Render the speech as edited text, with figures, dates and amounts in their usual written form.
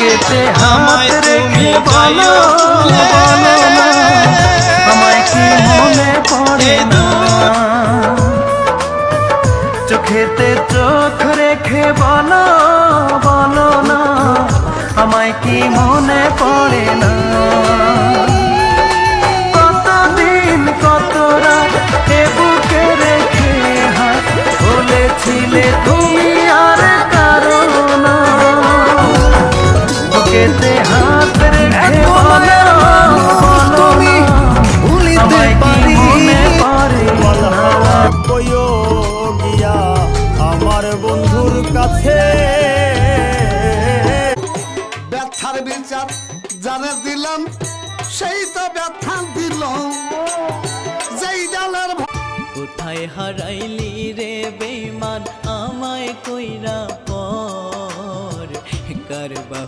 বুকেতে হাত রেখে বলো বলো না আমায় কি মনে পড়ে না চোখেতে চোখ রেখে বলো বলো না আমায় কি মনে পড়ে না কতদিন কত রাত এ বুকে রেখে হাত বলেছিলে তুমি আর কারো না বুকেতে হাত রেখে বলো বলো না আমায় কি মনে পড়ে না গিয়া আমার বন্ধুর কাছে ব্যথার বিচার জানে দিলাম সেই তো ব্যথা দিল যেই ডালের কোথায় হারাইলি রে বেঈমান আমায় কইরা পর কারবা